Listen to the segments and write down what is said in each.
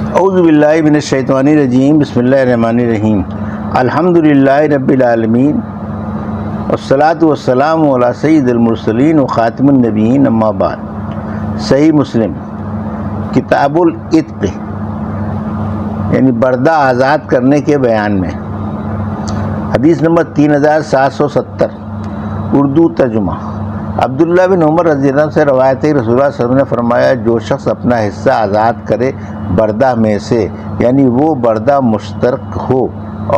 اعوذ باللہ من الشیطان الرجیم، بسم اللہ الرحمن الرحیم۔ الحمدللہ رب العالمین، والصلاة والسلام علی سید المرسلین و خاتم النبیین، اما بعد۔ صحیح مسلم کتاب العتق یعنی بردہ آزاد کرنے کے بیان میں، حدیث نمبر 3770، اردو ترجمہ۔ عبداللہ بن عمر رضی اللہ عنہ سے روایت ہے، رسول اللہ صلی اللہ علیہ وسلم نے فرمایا، جو شخص اپنا حصہ آزاد کرے بردہ میں سے، یعنی وہ بردہ مشترک ہو،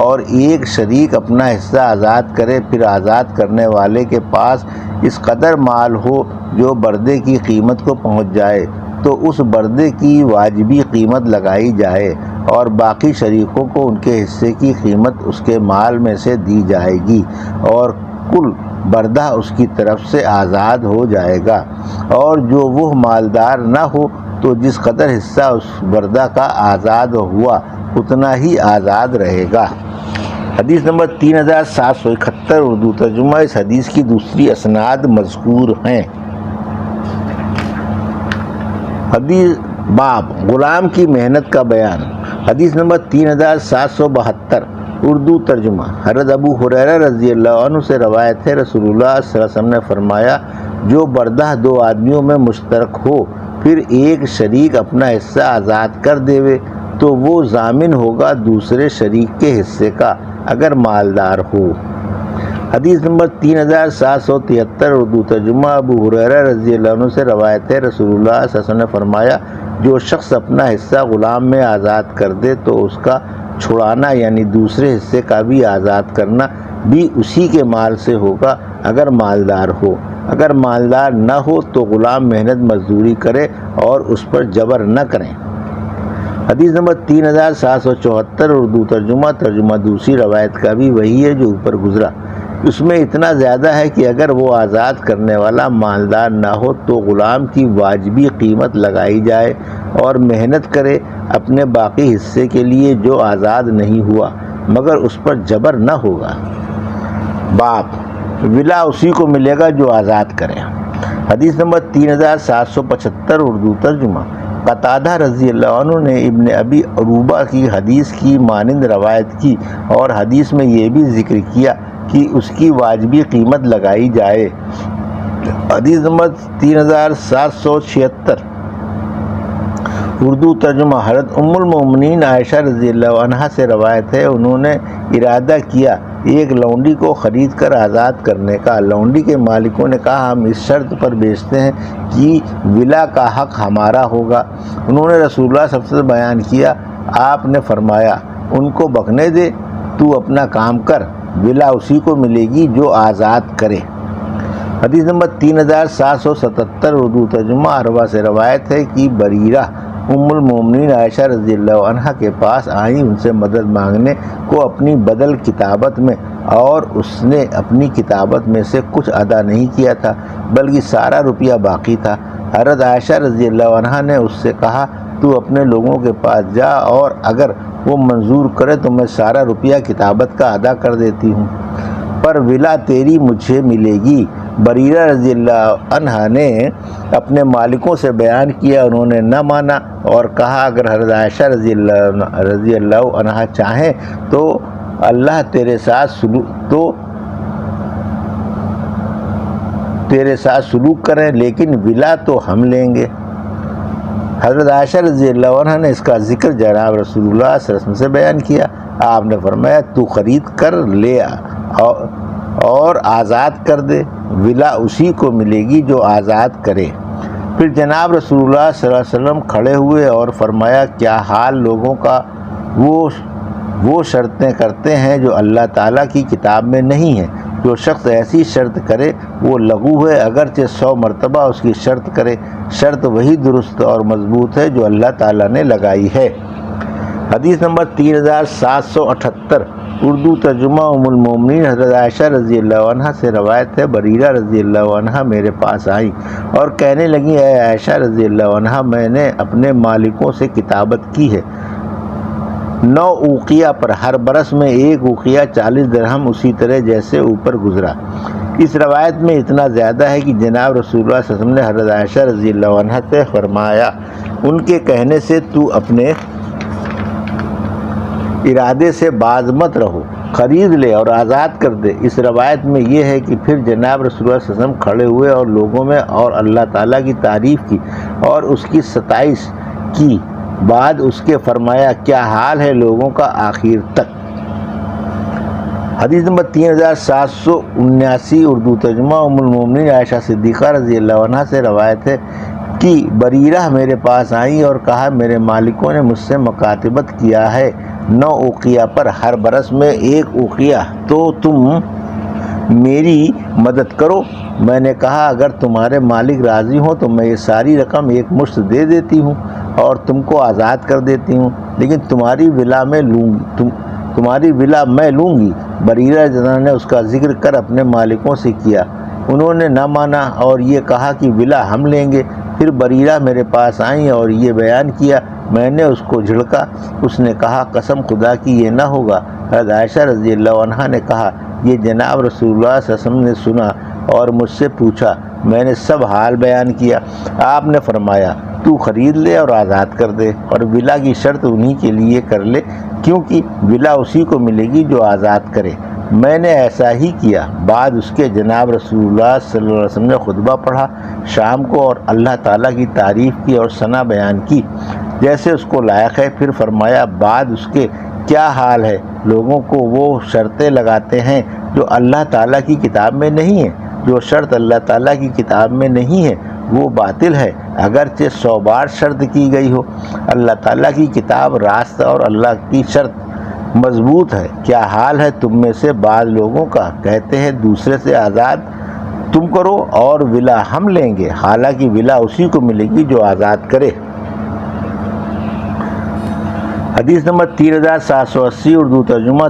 اور ایک شریک اپنا حصہ آزاد کرے، پھر آزاد کرنے والے کے پاس اس قدر مال ہو جو بردے کی قیمت کو پہنچ جائے، تو اس بردے کی واجبی قیمت لگائی جائے اور باقی شریکوں کو ان کے حصے کی قیمت اس کے مال میں سے دی جائے گی، اور کل بردہ اس کی طرف سے آزاد ہو جائے گا، اور جو وہ مالدار نہ ہو تو جس قدر حصہ اس بردہ کا آزاد ہوا اتنا ہی آزاد رہے گا۔ حدیث نمبر 3771، اردو ترجمہ۔ اس حدیث کی دوسری اسناد مذکور ہیں۔ حدیث باب غلام کی محنت کا بیان، حدیث نمبر 3772، اردو ترجمہ۔ حضرت ابو ہریرہ رضی اللہ عنہ سے روایت ہے، رسول اللہ صلی اللہ علیہ وسلم نے فرمایا، جو بردہ دو آدمیوں میں مشترک ہو، پھر ایک شریک اپنا حصہ آزاد کر دے تو وہ ضامن ہوگا دوسرے شریک کے حصے کا، اگر مالدار ہو۔ حدیث نمبر 3773، اردو ترجمہ۔ ابو ہریرہ رضی اللہ عنہ سے روایت ہے، رسول اللہ صلی اللہ علیہ وسلم نے فرمایا، جو شخص اپنا حصہ غلام میں آزاد کر دے تو اس کا چھڑانا یعنی دوسرے حصے کا بھی آزاد کرنا بھی اسی کے مال سے ہوگا، اگر مالدار ہو۔ اگر مالدار نہ ہو تو غلام محنت مزدوری کرے اور اس پر جبر نہ کریں۔ حدیث نمبر 3774، اردو ترجمہ۔ ترجمہ دوسری روایت کا بھی وہی ہے جو اوپر گزرا، اس میں اتنا زیادہ ہے کہ اگر وہ آزاد کرنے والا مالدار نہ ہو تو غلام کی واجبی قیمت لگائی جائے اور محنت کرے اپنے باقی حصے کے لیے جو آزاد نہیں ہوا، مگر اس پر جبر نہ ہوگا۔ باپ ولا اسی کو ملے گا جو آزاد کرے۔ حدیث نمبر 3775، اردو ترجمہ۔ قتادہ رضی اللہ عنہ نے ابن ابی عروبہ کی حدیث کی مانند روایت کی اور حدیث میں یہ بھی ذکر کیا کہ اس کی واجبی قیمت لگائی جائے۔ حدیث نمبر 3776، اردو ترجمہ۔ حضرت ام المومنین عائشہ رضی اللہ عنہا سے روایت ہے، انہوں نے ارادہ کیا ایک لونڈی کو خرید کر آزاد کرنے کا۔ لونڈی کے مالکوں نے کہا، ہم اس شرط پر بیچتے ہیں کہ ولا کا حق ہمارا ہوگا۔ انہوں نے رسول اللہ صلی اللہ علیہ وسلم بیان کیا، آپ نے فرمایا، ان کو بکنے دے، تو اپنا کام کر، ولا اسی کو ملے گی جو آزاد کرے۔ حدیث نمبر 3777، اردو ترجمہ۔ عروہ سے روایت ہے کہ بریرہ ام المومنین عائشہ رضی اللہ عنہا کے پاس آئیں ان سے مدد مانگنے کو اپنی بدل کتابت میں، اور اس نے اپنی کتابت میں سے کچھ ادا نہیں کیا تھا بلکہ سارا روپیہ باقی تھا۔ حضرت عائشہ رضی اللہ عنہا نے اس سے کہا، تو اپنے لوگوں کے پاس جا اور اگر وہ منظور کرے تو میں سارا روپیہ کتابت کا ادا کر دیتی ہوں، پر ولا تیری مجھے ملے گی۔ بریرہ رضی اللہ عنہ نے اپنے مالکوں سے بیان کیا، انہوں نے نہ مانا اور کہا، اگر حضرت عائشہ رضی اللہ عنہ چاہیں تو اللہ تیرے ساتھ سلوک کریں، لیکن ولا تو ہم لیں گے۔ حضرت عائشہ رضی اللہ عنہ نے اس کا ذکر جناب رسول اللہ صلی اللہ علیہ وسلم سے بیان کیا۔ آپ نے فرمایا، تو خرید کر لے اور آزاد کر دے، ولا اسی کو ملے گی جو آزاد کرے۔ پھر جناب رسول اللہ صلی اللہ علیہ وسلم کھڑے ہوئے اور فرمایا، کیا حال لوگوں کا وہ شرطیں کرتے ہیں جو اللہ تعالیٰ کی کتاب میں نہیں ہیں۔ جو شخص ایسی شرط کرے وہ لغو ہے، اگرچہ 100 مرتبہ اس کی شرط کرے، شرط وہی درست اور مضبوط ہے جو اللہ تعالیٰ نے لگائی ہے۔ حدیث نمبر 3778، اردو ترجمہ۔ ام المومنین حضرت عائشہ رضی اللہ عنہا سے روایت ہے، بریرہ رضی اللہ عنہا میرے پاس آئیں اور کہنے لگیں، اے عائشہ رضی اللہ عنہا، میں نے اپنے مالکوں سے کتابت کی ہے 9 اوقیہ پر، ہر برس میں 1 اوقیہ 40 درہم، اسی طرح جیسے اوپر گزرا۔ اس روایت میں اتنا زیادہ ہے کہ جناب رسول اللہ صلی اللہ علیہ وسلم نے حضرت عائشہ رضی اللہ عنہا سے فرمایا، ان کے کہنے سے تو اپنے ارادے سے باز مت رہو، خرید لے اور آزاد کر دے۔ اس روایت میں یہ ہے کہ پھر جناب رسول اللہ صلی اللہ علیہ وسلم کھڑے ہوئے اور لوگوں میں اور اللہ تعالیٰ کی تعریف کی اور اس کی ستائش کی، بعد اس کے فرمایا کیا حال ہے لوگوں کا آخر تک۔ حدیث نمبر 3779 اردو ترجمہ ام المومنین عائشہ صدیقہ رضی اللہ عنہ سے روایت ہے کہ بریرہ میرے پاس آئیں اور کہا میرے مالکوں نے مجھ سے مکاتبت کیا ہے 9 اوقیہ پر، ہر برس میں 1 اوقیہ، تو تم میری مدد کرو۔ میں نے کہا اگر تمہارے مالک راضی ہوں تو میں یہ ساری رقم ایک مشت دے دیتی ہوں اور تم کو آزاد کر دیتی ہوں، لیکن تمہاری ولا میں لوں گی۔ بریرہ جنہ نے اس کا ذکر کر اپنے مالکوں سے کیا، انہوں نے نہ مانا اور یہ کہا کہ ولا ہم لیں گے۔ پھر بریرہ میرے پاس آئیں اور یہ بیان کیا، میں نے اس کو جھڑکا، اس نے کہا قسم خدا کی یہ نہ ہوگا۔ حضرت عائشہ رضی اللہ عنہا نے کہا یہ جناب رسول اللہ صلی اللہ علیہ وسلم نے سنا اور مجھ سے پوچھا، میں نے سب حال بیان کیا۔ آپ نے فرمایا تو خرید لے اور آزاد کر دے اور ولا کی شرط انہی کے لیے کر لے، کیونکہ ولا اسی کو ملے گی جو آزاد کرے۔ میں نے ایسا ہی کیا۔ بعد اس کے جناب رسول اللہ صلی اللہ علیہ وسلم نے خطبہ پڑھا شام کو اور اللہ تعالیٰ کی تعریف کی اور ثنا بیان کی جیسے اس کو لائق ہے۔ پھر فرمایا بعد اس کے کیا حال ہے لوگوں کو وہ شرطیں لگاتے ہیں جو اللہ تعالیٰ کی کتاب میں نہیں ہیں، جو شرط اللہ تعالیٰ کی کتاب میں نہیں ہے وہ باطل ہے، اگرچہ 100 بار شرط کی گئی ہو۔ اللہ تعالیٰ کی کتاب راست اور اللہ کی شرط مضبوط ہے۔ کیا حال ہے تم میں سے بعض لوگوں کا، کہتے ہیں دوسرے سے آزاد تم کرو اور ولا ہم لیں گے، حالانکہ ولا اسی کو ملے گی جو آزاد کرے۔ حدیث نمبر 3780 اردو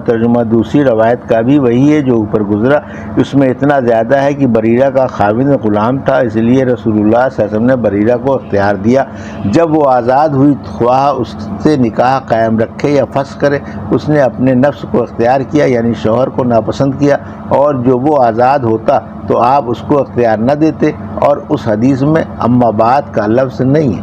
ترجمہ دوسری روایت کا بھی وہی ہے جو اوپر گزرا، اس میں اتنا زیادہ ہے کہ بریرہ کا خاوند غلام تھا، اس لیے رسول اللہ صلی اللہ علیہ وسلم نے بریرہ کو اختیار دیا، جب وہ آزاد ہوئی خواہ اس سے نکاح قائم رکھے یا فسخ کرے، اس نے اپنے نفس کو اختیار کیا یعنی شوہر کو ناپسند کیا، اور جو وہ آزاد ہوتا تو آپ اس کو اختیار نہ دیتے، اور اس حدیث میں اما بعد کا لفظ نہیں ہے۔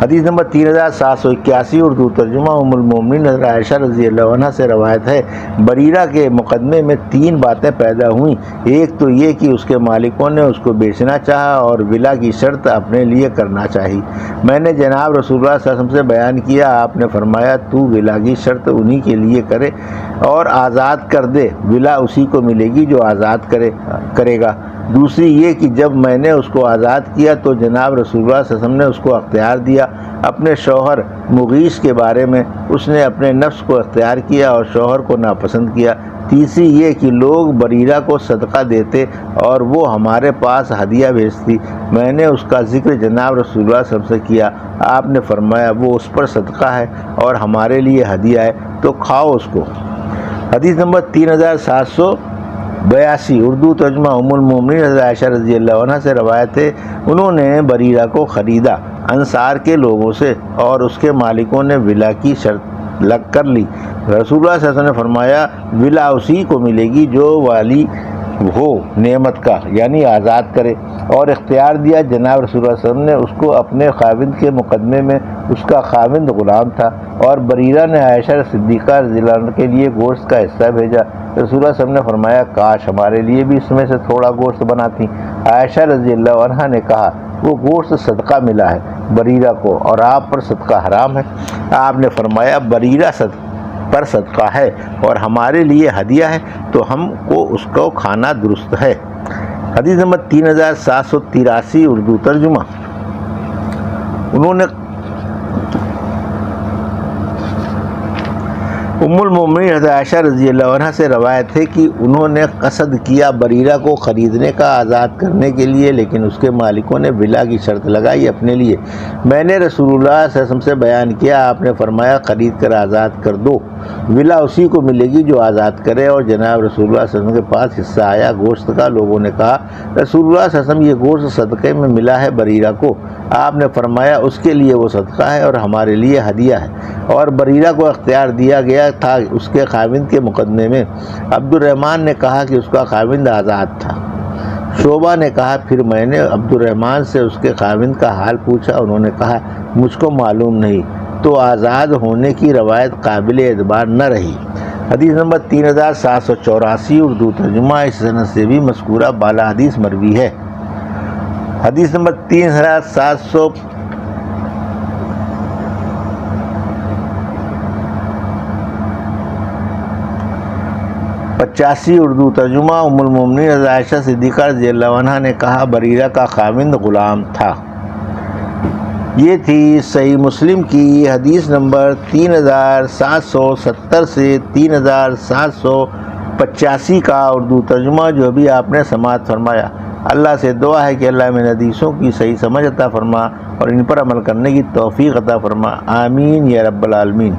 حدیث نمبر 3781 اردو ترجمہ ام المومنین حضرت عائشہ رضی اللہ عنہ سے روایت ہے بریرہ کے مقدمے میں 3 باتیں پیدا ہوئیں۔ ایک تو یہ کہ اس کے مالکوں نے اس کو بیچنا چاہا اور ولا کی شرط اپنے لیے کرنا چاہی۔ میں نے جناب رسول اللہ صلی اللہ علیہ وسلم سے بیان کیا، آپ نے فرمایا تو ولا کی شرط انہی کے لیے کرے اور آزاد کر دے، ولا اسی کو ملے گی جو آزاد کرے گا۔ دوسری یہ کہ جب میں نے اس کو آزاد کیا تو جناب رسول اللہ صلی اللہ علیہ وسلم نے اس کو اختیار دیا اپنے شوہر مغیث کے بارے میں، اس نے اپنے نفس کو اختیار کیا اور شوہر کو ناپسند کیا۔ تیسری یہ کہ لوگ بریرہ کو صدقہ دیتے اور وہ ہمارے پاس ہدیہ بھیجتی، میں نے اس کا ذکر جناب رسول اللہ صلی اللہ علیہ وسلم سے کیا، آپ نے فرمایا وہ اس پر صدقہ ہے اور ہمارے لیے ہدیہ ہے تو کھاؤ اس کو۔ حدیث نمبر 3782 اردو ترجمہ ام المومنین حضرت عائشہ رضی اللہ عنہ سے روایت ہے انہوں نے بریرہ کو خریدا انصار کے لوگوں سے اور اس کے مالکوں نے ولا کی شرط لگ کر لی۔ رسول اللہ صلی اللہ علیہ وسلم نے فرمایا ولا اسی کو ملے گی جو والی ہو نعمت کا یعنی آزاد کرے، اور اختیار دیا جناب رسول اللہ صلی اللہ علیہ وسلم نے اس کو اپنے خاوند کے مقدمے میں، اس کا خاوند غلام تھا، اور بریرہ نے عائشہ صدیقہ رضی اللہ عنہ کے لیے گوشت کا حصہ بھیجا۔ رسول اللہ صلی اللہ علیہ وسلم نے فرمایا کاش ہمارے لیے بھی اس میں سے تھوڑا گوشت بناتی۔ عائشہ رضی اللہ عنہ نے کہا وہ گوشت صدقہ ملا ہے بریرہ کو اور آپ پر صدقہ حرام ہے۔ آپ نے فرمایا بریرہ پر صدقہ ہے اور ہمارے لیے ہدیہ ہے تو ہم کو اس کو کھانا درست ہے۔ حدیث نمبر 3783 اردو ترجمہ انہوں نے ام المومنین حضرت عائشہ رضی اللہ عنہ سے روایت ہے کہ انہوں نے قصد کیا بریرہ کو خریدنے کا آزاد کرنے کے لیے، لیکن اس کے مالکوں نے ولا کی شرط لگائی اپنے لیے۔ میں نے رسول اللہ صلی اللہ علیہ وسلم سے بیان کیا، آپ نے فرمایا خرید کر آزاد کر دو، ولا اسی کو ملے گی جو آزاد کرے، اور جناب رسول اللہ صلی اللہ علیہ وسلم کے پاس حصہ آیا گوشت کا۔ لوگوں نے کہا رسول اللہ صلی اللہ علیہ وسلم یہ گوشت صدقے میں ملا ہے بریرہ کو، آپ نے فرمایا اس کے لیے وہ صدقہ ہے اور ہمارے لیے ہدیہ ہے، اور بریرہ کو اختیار دیا گیا تھا اس کے خاوند کے مقدمے میں۔ عبد الرحمن نے کہا کہ اس کا خاوند آزاد تھا۔ شعبہ نے کہا پھر میں نے عبد الرحمن سے اس کے خاوند کا حال پوچھا، انہوں نے کہا مجھ کو معلوم نہیں۔ تو آزاد ہونے کی روایت قابل اعتبار نہ رہی۔ حدیث نمبر 3784 اردو ترجمہ، اس سند سے بھی مذکورہ بالا حدیث مروی ہے۔ حدیث نمبر 3785 اردو ترجمہ، ام المومنین حضرت عائشہ صدیقہ رضی اللہ عنہا نے کہا بریرہ کا خاوند غلام تھا۔ یہ تھی صحیح مسلم کی حدیث نمبر 3770 سے 3785 کا اردو ترجمہ، جو ابھی آپ نے سماعت فرمایا۔ اللہ سے دعا ہے کہ اللہ میں حدیثوں کی صحیح سمجھ عطا فرما اور ان پر عمل کرنے کی توفیق عطا فرما، آمین یا رب العالمین۔